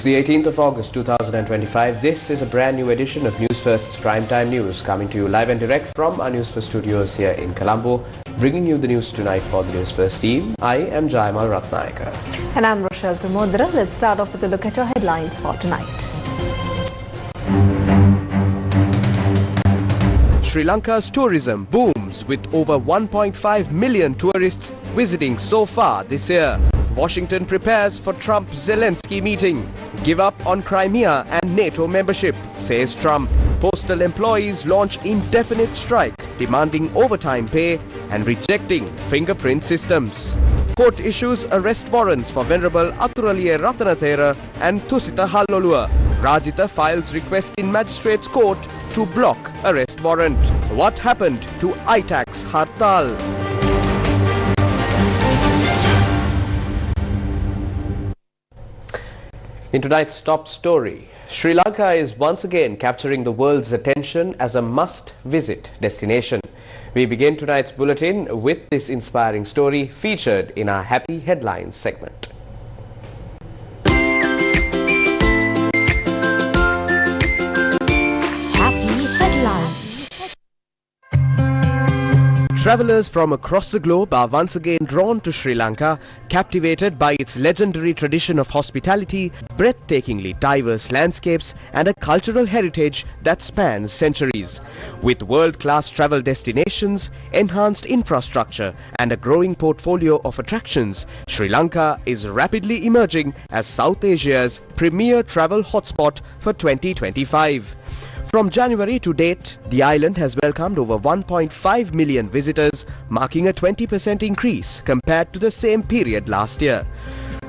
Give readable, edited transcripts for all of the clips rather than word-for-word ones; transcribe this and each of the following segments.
the 18th of August 2025. This is a brand new edition of Newsfirst's Primetime News, coming to you live and direct from our Newsfirst studios here in Colombo. Bringing you the news tonight for the Newsfirst team. I am Jaimal Ratnayaka. And I'm Rochelle Tumodra. Let's start off with a look at your headlines for tonight. Sri Lanka's tourism booms with over 1.5 million tourists visiting so far this year. Washington prepares for Trump-Zelensky meeting. Give up on Crimea and NATO membership, says Trump. Postal employees launch indefinite strike, demanding overtime pay and rejecting fingerprint systems. Court issues arrest warrants for Venerable Aturaliya Ratanathera and Thusita Hallolua. Rajitha files request in Magistrates Court to block arrest warrant. What happened to ITAX Hartal? In tonight's top story, Sri Lanka is once again capturing the world's attention as a must-visit destination. We begin tonight's bulletin with this inspiring story featured in our Happy Headlines segment. Travelers from across the globe are once again drawn to Sri Lanka, captivated by its legendary tradition of hospitality, breathtakingly diverse landscapes and a cultural heritage that spans centuries. With world-class travel destinations, enhanced infrastructure and a growing portfolio of attractions, Sri Lanka is rapidly emerging as South Asia's premier travel hotspot for 2025. From January to date, the island has welcomed over 1.5 million visitors, marking a 20% increase compared to the same period last year.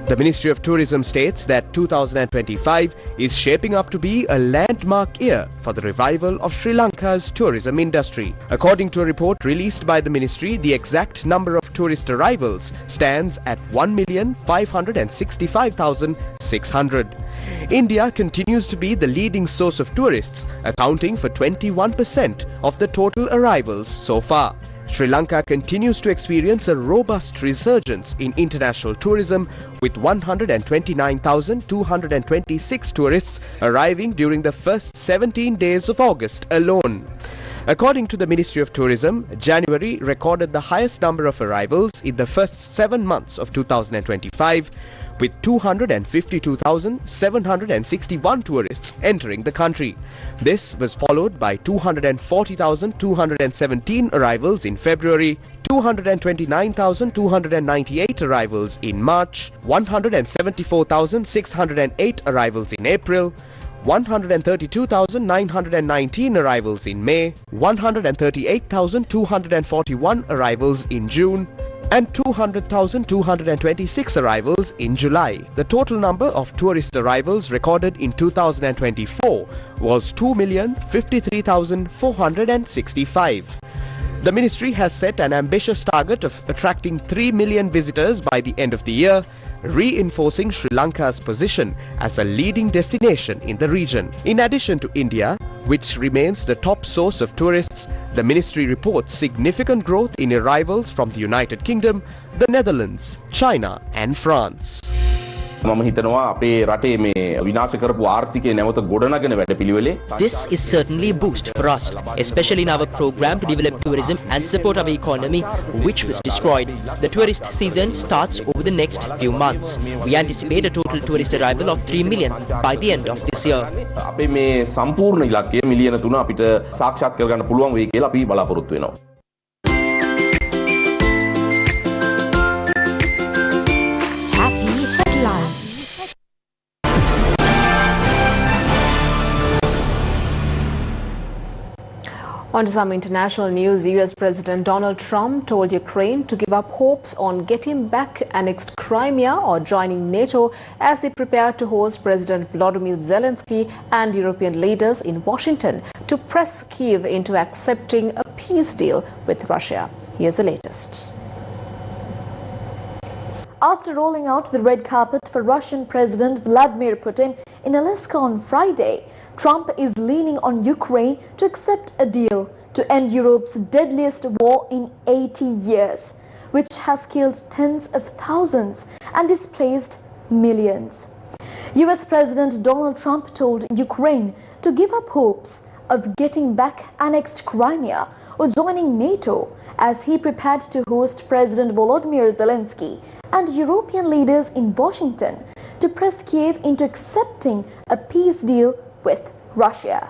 The Ministry of Tourism states that 2025 is shaping up to be a landmark year for the revival of Sri Lanka's tourism industry. According to a report released by the ministry, the exact number of tourist arrivals stands at 1,565,600. India continues to be the leading source of tourists, accounting for 21% of the total arrivals so far. Sri Lanka continues to experience a robust resurgence in international tourism, with 129,226 tourists arriving during the first 17 days of August alone. According to the Ministry of Tourism, January recorded the highest number of arrivals in the first 7 months of 2025, with 252,761 tourists entering the country. This was followed by 240,217 arrivals in February, 229,298 arrivals in March, 174,608 arrivals in April, 132,919 arrivals in May, 138,241 arrivals in June, and 200,226 arrivals in July. The total number of tourist arrivals recorded in 2024 was 2,053,465. The ministry has set an ambitious target of attracting 3 million visitors by the end of the year, reinforcing Sri Lanka's position as a leading destination in the region. In addition to India, which remains the top source of tourists, the ministry reports significant growth in arrivals from the United Kingdom, the Netherlands, China and France. This is certainly a boost for us, especially in our program to develop tourism and support our economy, which was destroyed. The tourist season starts over the next few months. We anticipate a total tourist arrival of 3 million by the end of this year. On to some international news, US President Donald Trump told Ukraine to give up hopes on getting back annexed Crimea or joining NATO as he prepared to host President Volodymyr Zelensky and European leaders in Washington to press Kyiv into accepting a peace deal with Russia. Here's the latest. After rolling out the red carpet for Russian President Vladimir Putin in Alaska on Friday, Trump is leaning on Ukraine to accept a deal to end Europe's deadliest war in 80 years, which has killed tens of thousands and displaced millions. US President Donald Trump told Ukraine to give up hopes of getting back annexed Crimea or joining NATO as he prepared to host President Volodymyr Zelensky and European leaders in Washington to press Kiev into accepting a peace deal with Russia.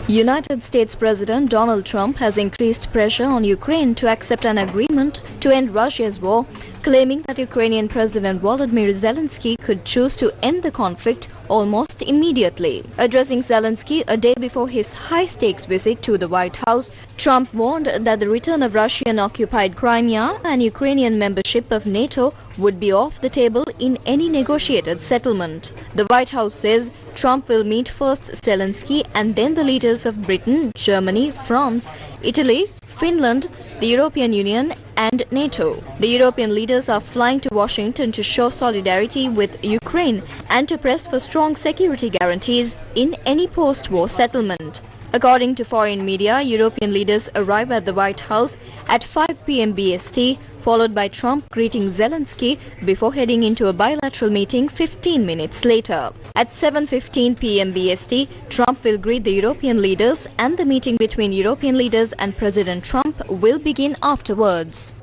United States President Donald Trump has increased pressure on Ukraine to accept an agreement to end Russia's war, claiming that Ukrainian President Volodymyr Zelensky could choose to end the conflict almost immediately. Addressing Zelensky a day before his high-stakes visit to the White House, Trump warned that the return of Russian-occupied Crimea and Ukrainian membership of NATO would be off the table in any negotiated settlement. The White House says Trump will meet first Zelensky and then the leaders of Britain, Germany, France, Italy, Finland, the European Union and NATO. The European leaders are flying to Washington to show solidarity with Ukraine and to press for strong security guarantees in any post-war settlement. According to foreign media, European leaders arrive at the White House at 5 p.m. BST, followed by Trump greeting Zelensky before heading into a bilateral meeting 15 minutes later. At 7:15 p.m. BST, Trump will greet the European leaders and the meeting between European leaders and President Trump will begin afterwards.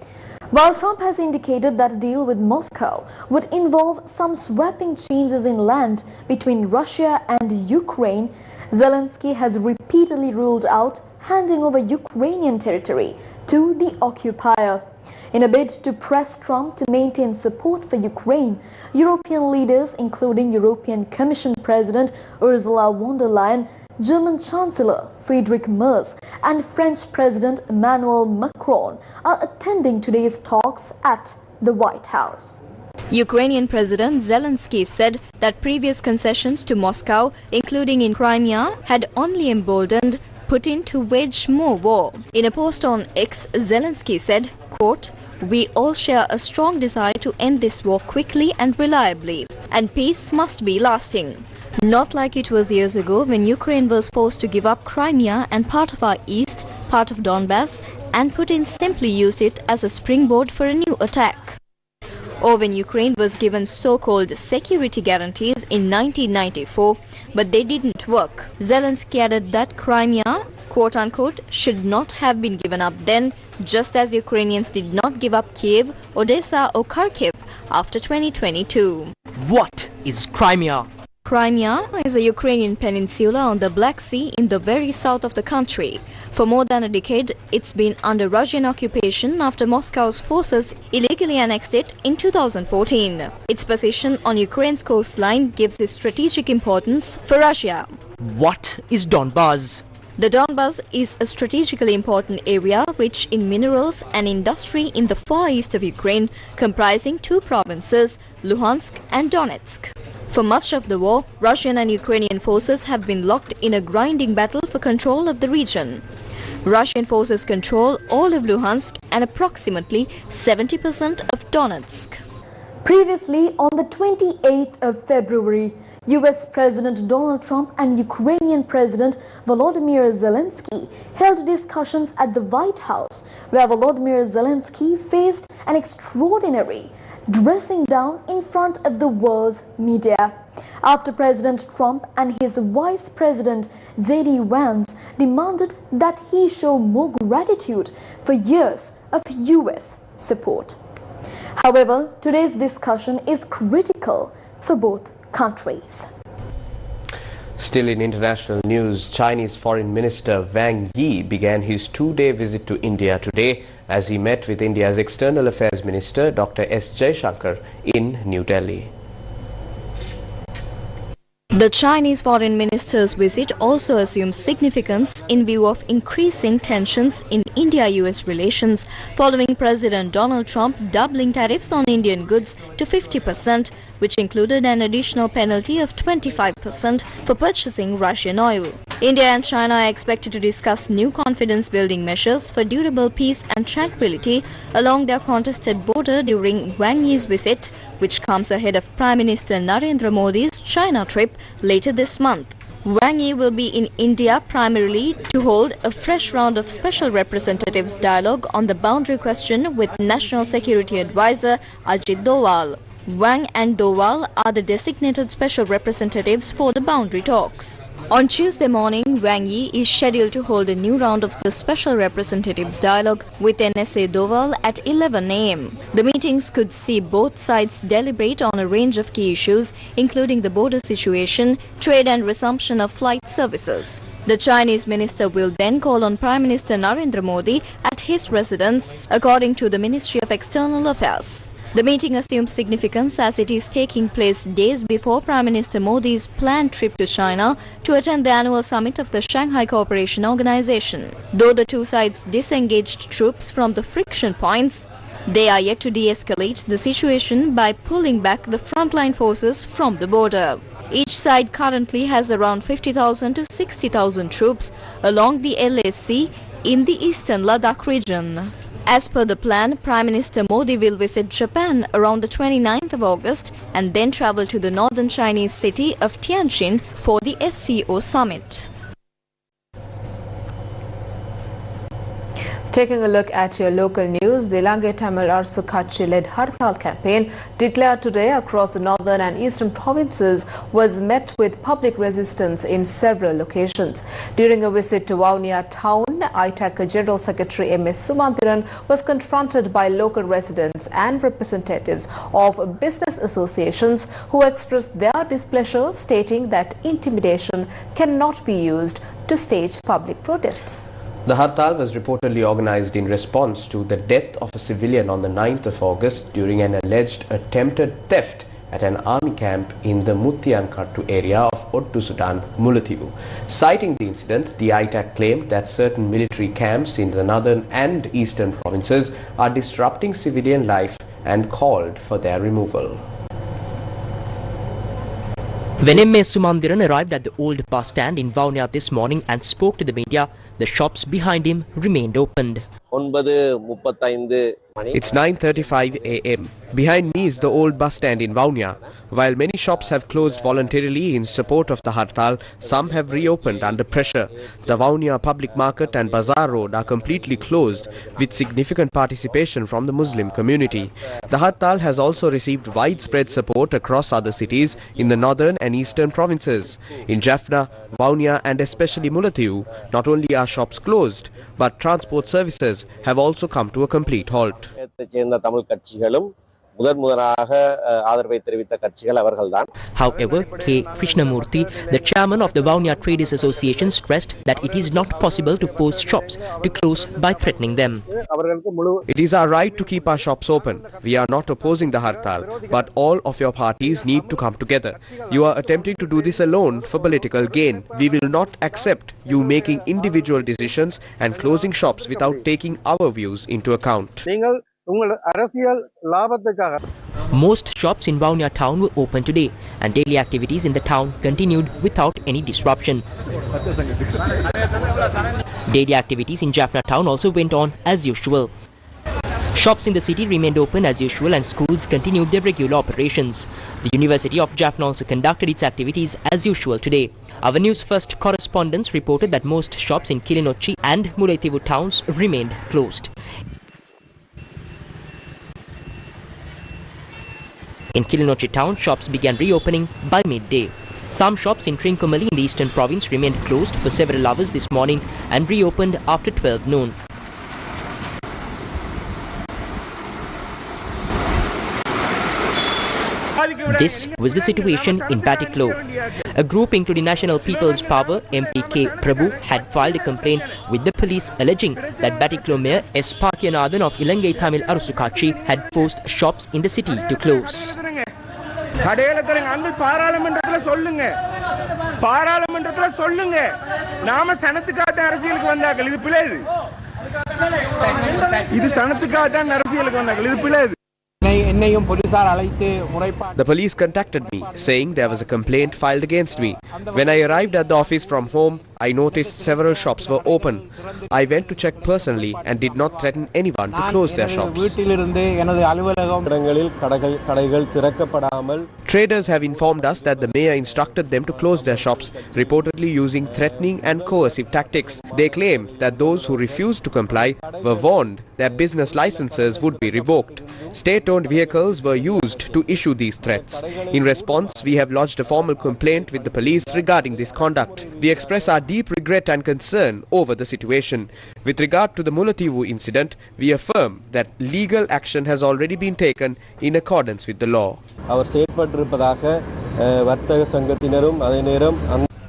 While Trump has indicated that a deal with Moscow would involve some sweeping changes in land between Russia and Ukraine, Zelensky has repeatedly ruled out handing over Ukrainian territory to the occupier. In a bid to press Trump to maintain support for Ukraine, European leaders, including European Commission President Ursula von der Leyen, German Chancellor Friedrich Merz and French President Emmanuel Macron are attending today's talks at the White House. Ukrainian President Zelensky said that previous concessions to Moscow, including in Crimea, had only emboldened Putin to wage more war. In a post on X, Zelensky said, quote, "We all share a strong desire to end this war quickly and reliably, and peace must be lasting. Not like it was years ago when Ukraine was forced to give up Crimea and part of our east, part of Donbass, and Putin simply used it as a springboard for a new attack. Or when Ukraine was given so-called security guarantees in 1994, but they didn't work." Zelensky added that Crimea, quote-unquote, should not have been given up then, just as Ukrainians did not give up Kiev, Odessa or Kharkiv after 2022. What is Crimea? Crimea is a Ukrainian peninsula on the Black Sea in the very south of the country. For more than a decade, it's been under Russian occupation after Moscow's forces illegally annexed it in 2014. Its position on Ukraine's coastline gives it strategic importance for Russia. What is Donbas? The Donbas is a strategically important area rich in minerals and industry in the far east of Ukraine, comprising two provinces, Luhansk and Donetsk. For much of the war, Russian and Ukrainian forces have been locked in a grinding battle for control of the region. Russian forces control all of Luhansk and approximately 70% of Donetsk. Previously, on the 28th of February, US President Donald Trump and Ukrainian President Volodymyr Zelensky held discussions at the White House, where Volodymyr Zelensky faced an extraordinary dressing down in front of the world's media, after President Trump and his Vice President J.D. Vance demanded that he show more gratitude for years of US support. However, today's discussion is critical for both countries. Still in international news, Chinese Foreign Minister Wang Yi began his two-day visit to India today as he met with India's External Affairs Minister Dr. S. Jaishankar in New Delhi. The Chinese foreign minister's visit also assumes significance in view of increasing tensions in India-US relations following President Donald Trump doubling tariffs on Indian goods to 50%, which included an additional penalty of 25% for purchasing Russian oil. India and China are expected to discuss new confidence-building measures for durable peace and tranquility along their contested border during Wang Yi's visit, which comes ahead of Prime Minister Narendra Modi's China trip later this month. Wang Yi will be in India primarily to hold a fresh round of special representatives dialogue on the boundary question with National Security Advisor Ajit Doval. Wang and Doval are the designated special representatives for the boundary talks. On Tuesday morning, Wang Yi is scheduled to hold a new round of the Special Representatives Dialogue with NSA Doval at 11 am. The meetings could see both sides deliberate on a range of key issues, including the border situation, trade and resumption of flight services. The Chinese minister will then call on Prime Minister Narendra Modi at his residence, according to the Ministry of External Affairs. The meeting assumes significance as it is taking place days before Prime Minister Modi's planned trip to China to attend the annual summit of the Shanghai Cooperation Organization. Though the two sides disengaged troops from the friction points, they are yet to de-escalate the situation by pulling back the frontline forces from the border. Each side currently has around 50,000 to 60,000 troops along the LAC in the eastern Ladakh region. As per the plan, Prime Minister Modi will visit Japan around the 29th of August and then travel to the northern Chinese city of Tianjin for the SCO summit. Taking a look at your local news, the Lanka Tamil Arsu Katchi-led Hartal campaign declared today across the northern and eastern provinces was met with public resistance in several locations. During a visit to Vaunia town, ITAC General Secretary M.S. Sumantiran was confronted by local residents and representatives of business associations who expressed their displeasure, stating that intimidation cannot be used to stage public protests. The Hartal was reportedly organized in response to the death of a civilian on the 9th of August during an alleged attempted theft at an army camp in the Muttiyankattu area of Ottu Sudan, Mullaitivu. Citing the incident, the ITAC claimed that certain military camps in the northern and eastern provinces are disrupting civilian life and called for their removal. When M.S. Sumandiran arrived at the old bus stand in Vaunia this morning and spoke to the media, the shops behind him remained opened. It's 9:35 a.m. Behind me is the old bus stand in Vaunia. While many shops have closed voluntarily in support of the Hartal, some have reopened under pressure. The Vaunia public market and bazaar road are completely closed with significant participation from the Muslim community. The Hartal has also received widespread support across other cities in the northern and eastern provinces. In Jaffna, Vaunia and especially Mullaitivu, not only are shops closed, but transport services have also come to a complete halt. However, K. Krishnamurthy, the chairman of the Vaunia Traders Association, stressed that it is not possible to force shops to close by threatening them. It is our right to keep our shops open. We are not opposing the Hartal, but all of your parties need to come together. You are attempting to do this alone for political gain. We will not accept you making individual decisions and closing shops without taking our views into account. Most shops in Vaunia town were open today and daily activities in the town continued without any disruption. Daily activities in Jaffna town also went on as usual. Shops in the city remained open as usual and schools continued their regular operations. The University of Jaffna also conducted its activities as usual today. Our Newsfirst correspondents reported that most shops in Kilinochchi and Mullaitivu towns remained closed. In Kilinochchi town, shops began reopening by midday. Some shops in Trincomalee in the eastern province remained closed for several hours this morning and reopened after 12 noon. This was the situation in Batiklo. A group including National People's Power, MPK Prabhu, had filed a complaint with the police alleging that Batiklo Mayor S. Pakyanathan of Ilangai Tamil Arsu Katchi had forced shops in the city to close. The police contacted me, saying there was a complaint filed against me. When I arrived at the office from home, I noticed several shops were open. I went to check personally and did not threaten anyone to close their shops. Traders have informed us that the mayor instructed them to close their shops, reportedly using threatening and coercive tactics. They claim that those who refused to comply were warned their business licenses would be revoked. State-owned vehicles were used to issue these threats. In response, we have lodged a formal complaint with the police regarding this conduct. We express our deep regret and concern over the situation. With regard to the Mullaitivu incident, we affirm that legal action has already been taken in accordance with the law.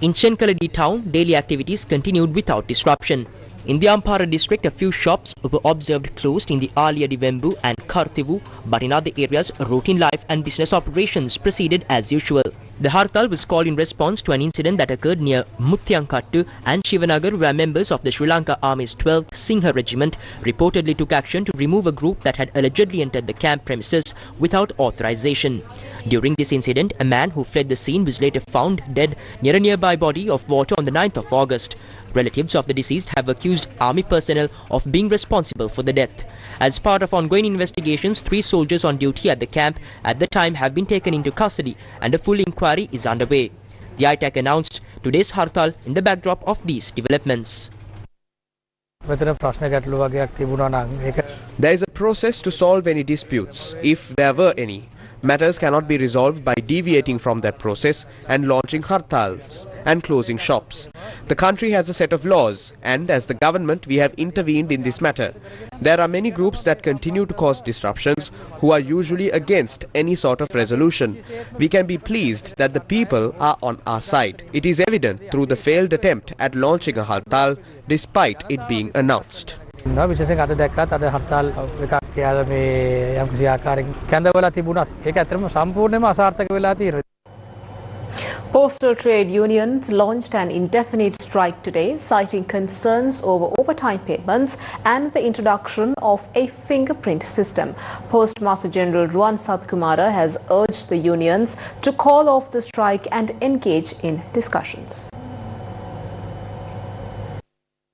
In Chenkaladi town, daily activities continued without disruption. In the Ampara district, a few shops were observed closed in the Alia Divembu and Kartivu, but in other areas, routine life and business operations proceeded as usual. The Hartal was called in response to an incident that occurred near Muthiankattu and Shivanagar, where members of the Sri Lanka Army's 12th Singha Regiment reportedly took action to remove a group that had allegedly entered the camp premises without authorization. During this incident, a man who fled the scene was later found dead near a nearby body of water on the 9th of August. Relatives of the deceased have accused army personnel of being responsible for the death. As part of ongoing investigations, 3 soldiers on duty at the camp at the time have been taken into custody and a full inquiry is underway. The ITAC announced today's Hartal in the backdrop of these developments. There is a process to solve any disputes, if there were any. Matters cannot be resolved by deviating from that process and launching hartals and closing shops. The country has a set of laws, and as the government we have intervened in this matter. There are many groups that continue to cause disruptions who are usually against any sort of resolution. We can be pleased that the people are on our side. It is evident through the failed attempt at launching a hartal despite it being announced. විශේෂයෙන් අද දැක්කත් අද හර්තාල් එකක් කියලා මේ යම්කිසි ආකාරයකින් කැඳවලා තිබුණත් ඒක ඇත්තටම සම්පූර්ණයෙන්ම අසාර්ථක වෙලා තියෙනවා. Postal trade unions launched an indefinite strike today, citing concerns over overtime payments and the introduction of a fingerprint system. Postmaster General Ruwan Satkumara has urged the unions to call off the strike and engage in discussions.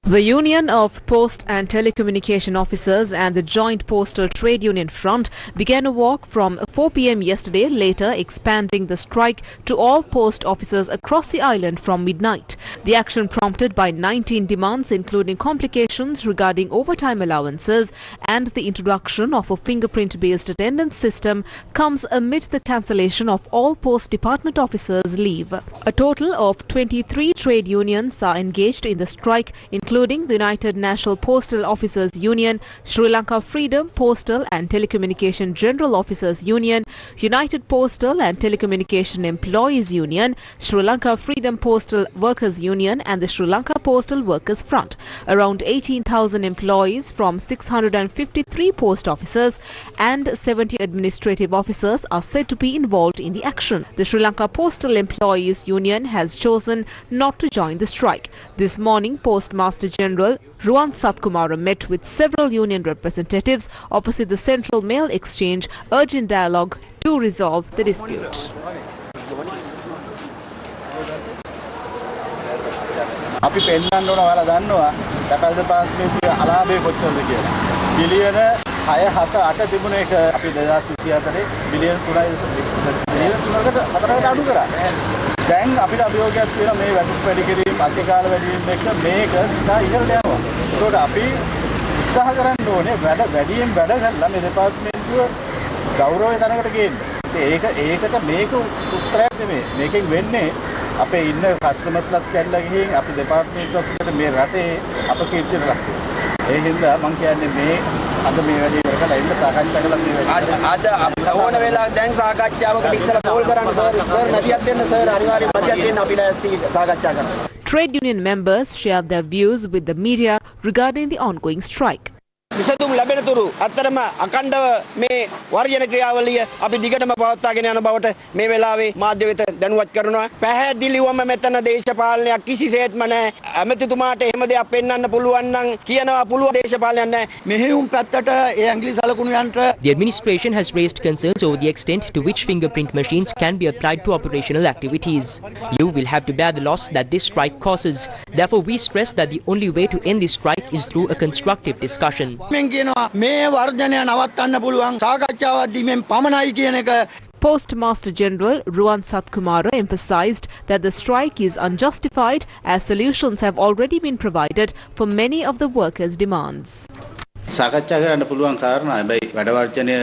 The Union of Post and Telecommunication Officers and the Joint Postal Trade Union Front began a walk from 4 p.m. yesterday, later expanding the strike to all post offices across the island from midnight. The action, prompted by 19 demands including complications regarding overtime allowances and the introduction of a fingerprint-based attendance system, comes amid the cancellation of all post department officers' leave. A total of 23 trade unions are engaged in the strike, including the United National Postal Officers Union, Sri Lanka Freedom Postal and Telecommunication General Officers Union, United Postal and Telecommunication Employees Union, Sri Lanka Freedom Postal Workers Union and the Sri Lanka Postal Workers Front. Around 18,000 employees from 653 post offices and 70 administrative officers are said to be involved in the action. The Sri Lanka Postal Employees Union has chosen not to join the strike. This morning, Postmaster General Ruwan Satkumara met with several union representatives opposite the Central Mail Exchange, urging dialogue to resolve the dispute. අපි පෙන්නන්න ඕන ඔයාලා දන්නවා තැපැල් දෙපාර්තමේන්තුවේ අලාභය කොච්චරද කියලා. බිලියන 6 7 8 තිබුණ එක අපි 2024 බිලියන 3.4කට අඩු කරා. දැන් අපිට අභියෝගයක් තියෙනවා මේ වැටුප් වැඩි කිරීම අධිකාර වැඩි වීම එක්ක මේක ඉතා ඉහළට යනවා. ඒකට අපි උත්සාහ කරන්න ඕනේ වැඩියෙන් වැඩ කරලා මේ දෙපාර්තමේන්තුව ගෞරවය තැනකට ගේන්න. ඒකට මේක උත්තරයක් නෙමෙයි. මේකෙන් වෙන්නේ අපේ ඉන්න කස්ටමර්ස්ලාත් කැඩලා ගිහින් අපි දෙපාර්තමේන්තුවට මේ රටේ අප කීර්තියට ලක් වෙනවා. ඒ හින්දා මම කියන්නේ මේ අද මේ වැඩේ කරලා ඉන්න සාකච්ඡා කළා මේ වැඩේ. අද ඕන වෙලාව දැන් සාකච්ඡාවකට ඉස්සලා කෝල් කරන්න සර් මැදිහත් වෙන්න සර් අනිවාර්යයෙන් මැදිහත් වෙන්න අපි ලෑස්ති සාකච්ඡා කරන්න. Trade union members shared their views with the media regarding the ongoing strike. විසඳුම් ලැබෙන තුරු අත්‍තරම අකණ්ඩව මේ වර්ජන ක්‍රියාවලිය අපි දිගටම පවත්වාගෙන යන බවට මේ වෙලාවේ මාධ්‍ය වෙත දැනුවත් කරනවා. පැහැදිලිවම මෙතන දේශපාලනයක් කිසිසේත්ම නැහැ. ඇමතිතුමාට එහෙම දෙයක් පෙන්වන්න පුළුවන් නම් කියනවා පුළුවන් දේශපාලනයක් නැහැ. මෙහෙයුම් පැත්තට ඒ ඇඟිලි සලකුණු යන්ත්‍ර. The administration has raised concerns over the extent to which fingerprint machines can be applied to operational activities. You will have to bear the loss that this strike causes. Therefore, we stress that the only way to end this strike is through a constructive discussion. Postmaster General Ruwan Satkumara emphasized that the strike is unjustified as solutions have already been provided for many of the workers' demands. සාකච්ඡා කරන්න පුළුවන් කාරණා. හැබැයි වැඩ වර්ජනය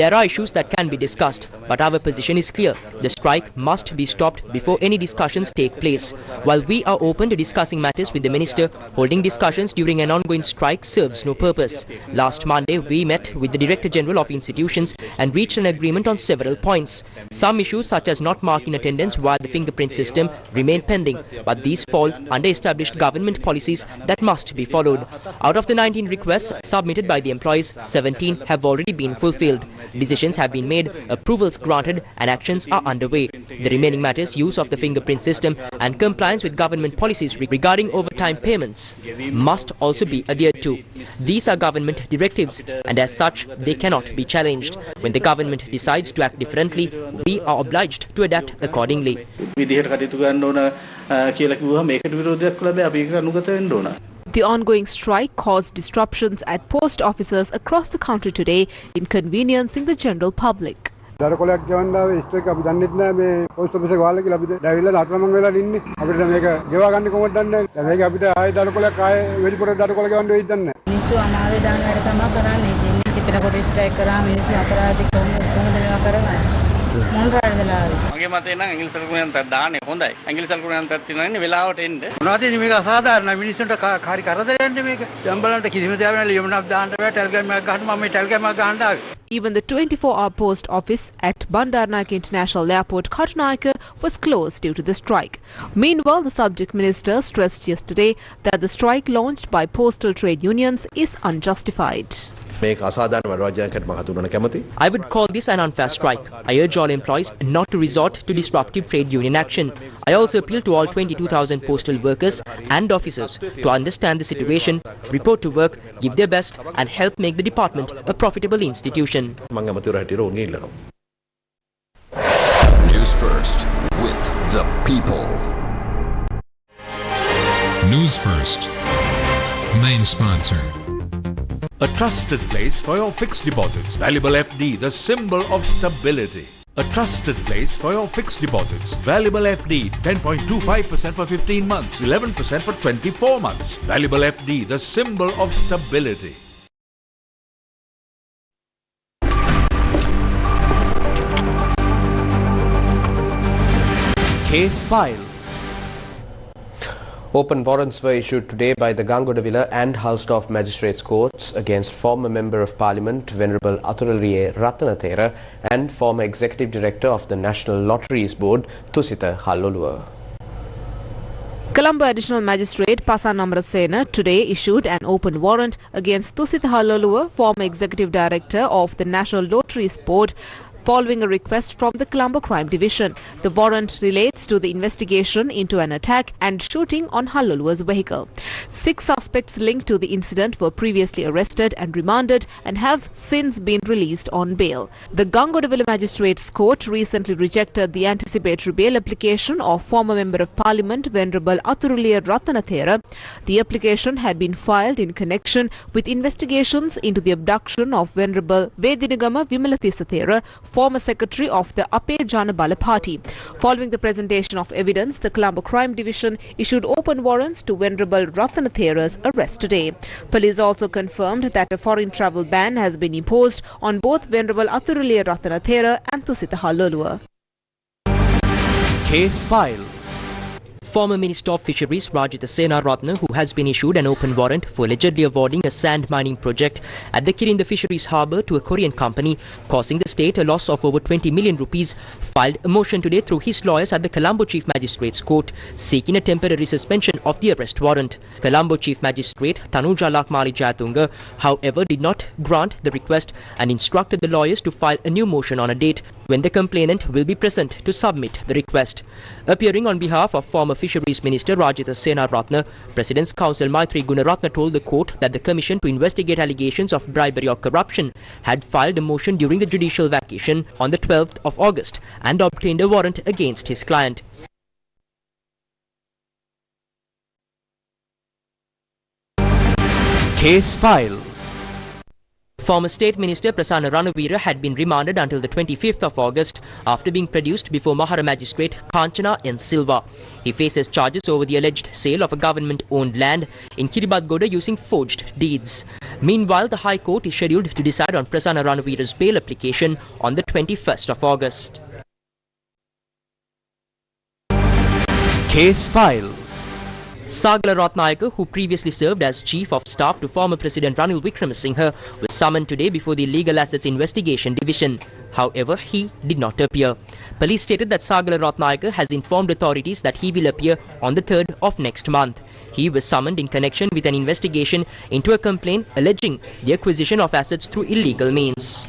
There are issues that can be discussed, but our position is clear. The strike must be stopped before any discussions take place. While we are open to discussing matters with the minister, holding discussions during an ongoing strike serves no purpose. Last Monday, we met with the Director General of Institutions and reached an agreement on several points. Some issues such as not marking attendance via the fingerprint system remain pending, but these fall under established government policies that must be followed. Out of the 19 requests submitted by the employees, 17 have already been fulfilled. Decisions have been made, approvals granted, and actions are underway. The remaining matters, use of the fingerprint system and compliance with government policies regarding overtime payments, must also be adhered to. These are government directives, and as such, they cannot be challenged. When the government decides to act differently, we are obliged to adapt accordingly. විදිහට කටයුතු කරන්න ඕන කියලා කිව්වම ඒකට විරෝධයක් කළා බෑ අපි ඒකට අනුගත වෙන්න ඕන. The ongoing strike caused disruptions at post offices across the country today, inconveniencing the general public. දරකොලයක් ගෙවන්නාවේ ස්ට්‍රයික් අපි දන්නෙත් නෑ මේ පොස්ට් ඔෆිස් එක වහලා කියලා අපිට දැවිලා නතරමං වෙලා ඉන්නේ. අපිට මේක ගෙවා ගන්න කොහොමද දන්නේ නැහැ. මේක අපිට ආයෙ දරකොලයක් ආයෙ වෙලිපොර දරකොල ගෙවන්න වෙයිද දන්නේ නැහැ. මිනිස්සු අමාරුවේ දාන වැඩ තමයි කරන්නේ. ඉතින් පිටරකොට ස්ට්‍රයික් කරා මිනිස්සු අපරාධ කොහොමද මේවා කරන්නේ? මොන රාජ්‍යදලා මගේ මතේ නම් ඇඟිලි සලකුණෙන් දාන්නේ හොඳයි. ඇඟිලි සලකුණෙන් තියෙනවනේ වෙලාවට එන්න. මොනවද මේක අසාධාරණයි මිනිස්සුන්ට කාරි කරදරයන්නේ මේක. දැන් බලන්න කිසිම දෙයක් නෑ ලියුමක් දාන්න බෑ ටෙලිග්‍රෑම් එකක් ගන්න මම මේ ටෙලිග්‍රෑම් එකක් ගන්න ආවේ. Even the 24-hour post office at Bandaranaike International Airport, Katunayake, was closed due to the strike. Meanwhile, the subject minister stressed yesterday that the strike launched by postal trade unions is unjustified. I would call this an unfair strike. I urge all employees not to resort to disruptive trade union action. I also appeal to all 22,000 postal workers and officers to understand the situation, report to work, give their best and help make the department a profitable institution. News First with the people. News First, main sponsor. A trusted place for your fixed deposits. Valuable FD, the symbol of stability. A trusted place for your fixed deposits. Valuable FD, 10.25% for 15 months, 11% for 24 months. Valuable FD, the symbol of stability. Case file. Open warrants were issued today by the Gangodawila and Halsdorf Magistrates Courts against former Member of Parliament Venerable Athuraliya Ratanathera and former Executive Director of the National Lotteries Board Thusitha Halloluwa. Colombo Additional Magistrate Pasan Amrasena today issued an open warrant against Thusitha Halloluwa, former Executive Director of the National Lotteries Board, following a request from the Colombo Crime Division. The warrant relates to the investigation into an attack and shooting on Halloluwa's vehicle. 6 suspects linked to the incident were previously arrested and remanded and have since been released on bail. The Gangodawila Magistrates Court recently rejected the anticipatory bail application of former Member of Parliament Venerable Athuraliya Ratanathera. The application had been filed in connection with investigations into the abduction of Venerable Vedinagama Vimalathisa, former secretary of the Ape Janabala Party. Following the presentation of evidence, the Colombo Crime Division issued open warrants to Venerable Ratanathera's arrest today. Police also confirmed that a foreign travel ban has been imposed on both Venerable Athuraliya Ratanathera and Thusitha Halloluwa. Case file. Former Minister of Fisheries Rajitha Senaratne, who has been issued an open warrant for allegedly awarding a sand mining project at the Kirinda Fisheries Harbour to a Korean company, causing the state a loss of over 20 million rupees, filed a motion today through his lawyers at the Colombo Chief Magistrates Court, seeking a temporary suspension of the arrest warrant. Colombo Chief Magistrate Tanuja Lakmali Jayatunga, however, did not grant the request and instructed the lawyers to file a new motion on a date when the complainant will be present to submit the request. Appearing on behalf of former Fisheries Minister Rajitha Senaratne, President's Counsel Maitri Gunaratne told the court that the Commission to investigate allegations of bribery or corruption had filed a motion during the judicial vacation on the 12th of August and obtained a warrant against his client. Case file. Former State Minister Prasanna Ranawira had been remanded until the 25th of August after being produced before Mahara Magistrate Kanchana N. Silva. He faces charges over the alleged sale of a government-owned land in Kiribati using forged deeds. Meanwhile, the High Court is scheduled to decide on Prasanna Ranavira's bail application on the 21st of August. Case file. Sagala Ratnayaka, who previously served as Chief of Staff to former President Ranil Wickremesinghe, was summoned today before the Legal Assets Investigation Division. However, he did not appear. Police stated that Sagala Ratnayaka has informed authorities that he will appear on the 3rd of next month. He was summoned in connection with an investigation into a complaint alleging the acquisition of assets through illegal means.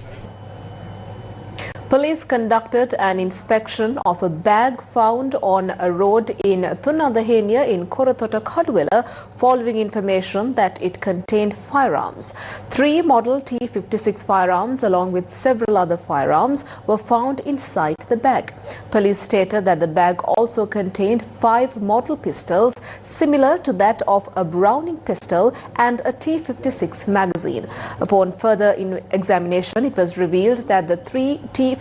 Police conducted an inspection of a bag found on a road in Thunnadahenia in Koratota Kaduwela following information that it contained firearms. 3 Model T56 firearms along with several other firearms were found inside the bag. Police stated that the bag also contained 5 model pistols similar to that of a Browning pistol and a T56 magazine. Upon further examination, it was revealed that the 3 T56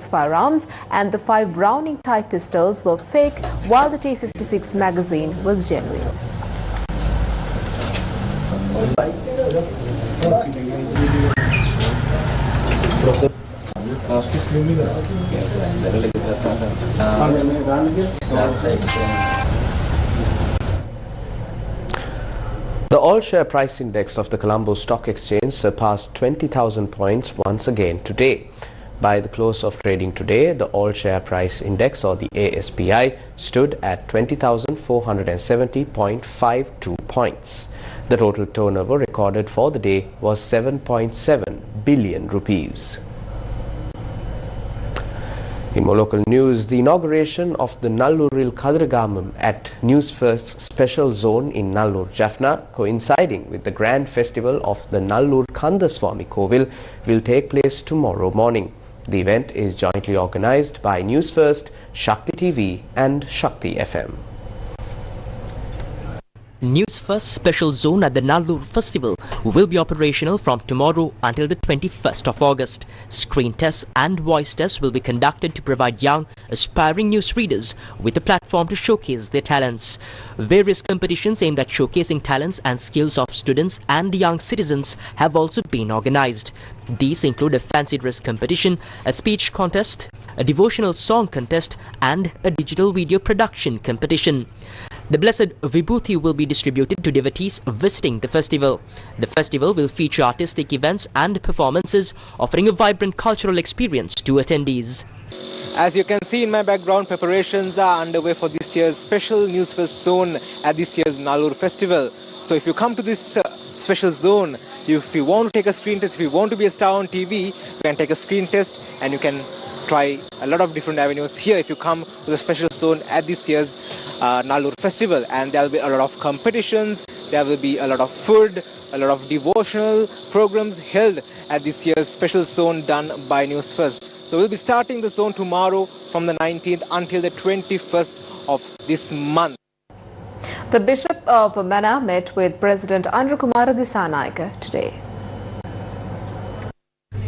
firearms and the 5 Browning type pistols were fake, while the T56 magazine was genuine. The all-share price index of the Colombo Stock Exchange surpassed 20,000 points once again today. By the close of trading today, the all-share price index, or the ASPI, stood at 20,470.52 points. The total turnover recorded for the day was 7.7 billion rupees. In more local news, the inauguration of the Nalluril Kadragamam at Newsfirst special zone in Nallur Jaffna, coinciding with the grand festival of the Nallur Kandaswamy Kovil, will take place tomorrow morning. The event is jointly organized by Newsfirst, Shakti TV and Shakti FM. Newsfirst special zone at the Nallur Festival will be operational from tomorrow until the 21st of August. Screen tests and voice tests will be conducted to provide young, aspiring newsreaders with a platform to showcase their talents. Various competitions aimed at showcasing talents and skills of students and young citizens have also been organized. These include a fancy dress competition, a speech contest, a devotional song contest, and a digital video production competition. The Blessed Vibhuti will be distributed to devotees visiting the festival. The festival will feature artistic events and performances, offering a vibrant cultural experience to attendees. As you can see in my background, preparations are underway for this year's special Newsfirst zone at this year's Nallur Festival. So if you come to this special zone, if you want to take a screen test, if you want to be a star on TV, you can take a screen test and you can try a lot of different avenues here if you come to the special zone at this year's Nallur Festival. And there will be a lot of competitions, there will be a lot of food, a lot of devotional programs held at this year's special zone done by Newsfirst. So we'll be starting the zone tomorrow from the 19th until the 21st of this month. The Bishop of Mana met with President Andrukumara Dissanayake today.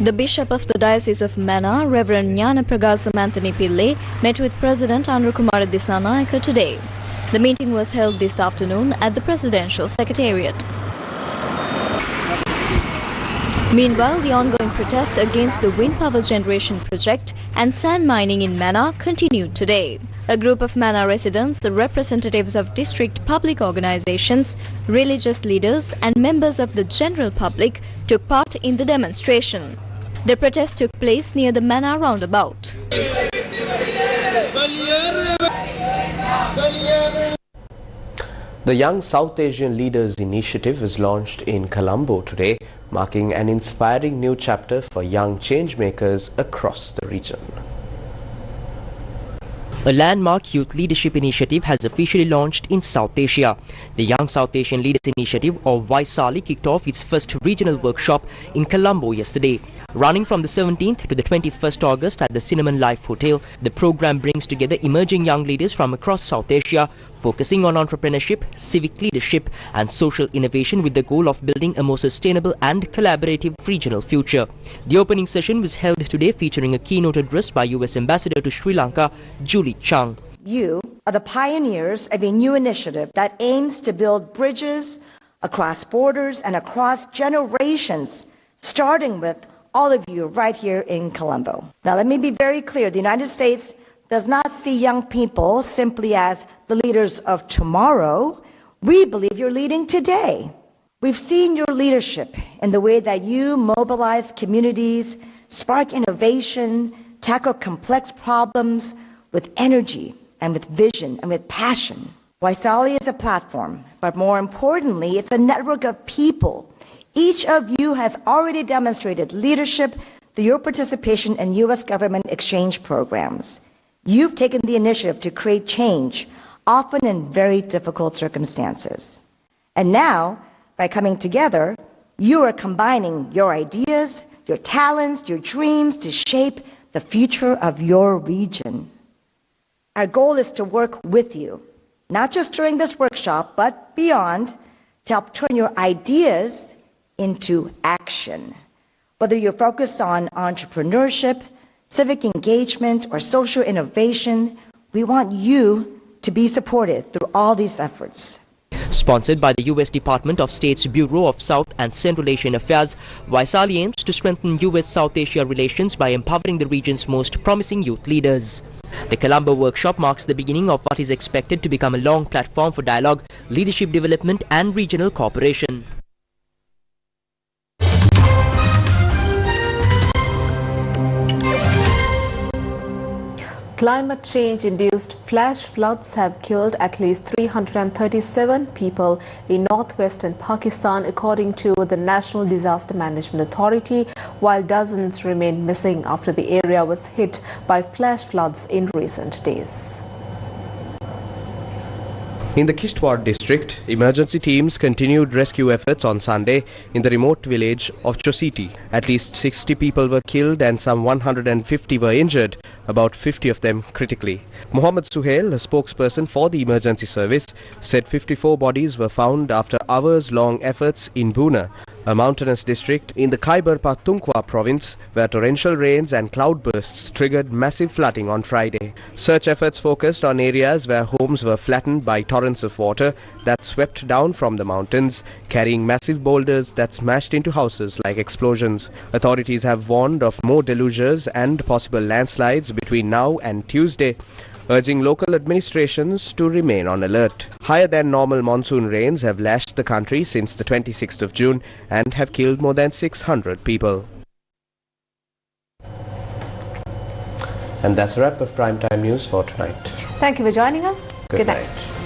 The Bishop of the Diocese of Mana, Reverend Jnana Pragasam Anthony Pillai, met with President Andrukumara Dissanayake today. The meeting was held this afternoon at the Presidential Secretariat. Meanwhile, the ongoing protest against the wind power generation project and sand mining in Mana continued today. A group of Mana residents, representatives of district public organizations, religious leaders and members of the general public took part in the demonstration. The protest took place near the Mana roundabout. The Young South Asian Leaders Initiative was launched in Colombo today, marking an inspiring new chapter for young changemakers across the region. A landmark youth leadership initiative has officially launched in South Asia. The Young South Asian Leaders Initiative, or YSALI, kicked off its first regional workshop in Colombo yesterday. Running from the 17th to the 21st August at the Cinnamon Life Hotel, the program brings together emerging young leaders from across South Asia, focusing on entrepreneurship, civic leadership and social innovation with the goal of building a more sustainable and collaborative regional future. The opening session was held today, featuring a keynote address by US Ambassador to Sri Lanka, Julie Chung. You are the pioneers of a new initiative that aims to build bridges across borders and across generations, starting with all of you right here in Colombo. Now, let me be very clear. The United States does not see young people simply as the leaders of tomorrow. We believe you're leading today. We've seen your leadership in the way that you mobilize communities, spark innovation, tackle complex problems with energy and with vision and with passion. Waisali is a platform, but more importantly, it's a network of people. Each of you has already demonstrated leadership through your participation in U.S. government exchange programs. You've taken the initiative to create change, often in very difficult circumstances. And now, by coming together, you are combining your ideas, your talents, your dreams to shape the future of your region. Our goal is to work with you, not just during this workshop, but beyond, to help turn your ideas into action. Whether you're focused on entrepreneurship, civic engagement, or social innovation, we want you to be supported through all these efforts. Sponsored by the U.S. Department of State's Bureau of South and Central Asian Affairs, Waisali aims to strengthen U.S.-South Asia relations by empowering the region's most promising youth leaders. The Colombo workshop marks the beginning of what is expected to become a long platform for dialogue, leadership development and regional cooperation. Climate change-induced flash floods have killed at least 337 people in northwestern Pakistan, according to the National Disaster Management Authority, while dozens remain missing after the area was hit by flash floods in recent days. In the Kishtwar district, emergency teams continued rescue efforts on Sunday in the remote village of Chositi. At least 60 people were killed and some 150 were injured, about 50 of them critically. Mohammed Suhail, a spokesperson for the emergency service, said 54 bodies were found after hours-long efforts in Buna, a mountainous district in the Khyber Pakhtunkhwa province, where torrential rains and cloudbursts triggered massive flooding on Friday. Search efforts focused on areas where homes were flattened by torrents of water that swept down from the mountains, carrying massive boulders that smashed into houses like explosions. Authorities have warned of more delugers and possible landslides between now and Tuesday, urging local administrations to remain on alert. Higher than normal monsoon rains have lashed the country since the 26th of June and have killed more than 600 people. And that's a wrap of Primetime News for tonight. Thank you for joining us. Good night.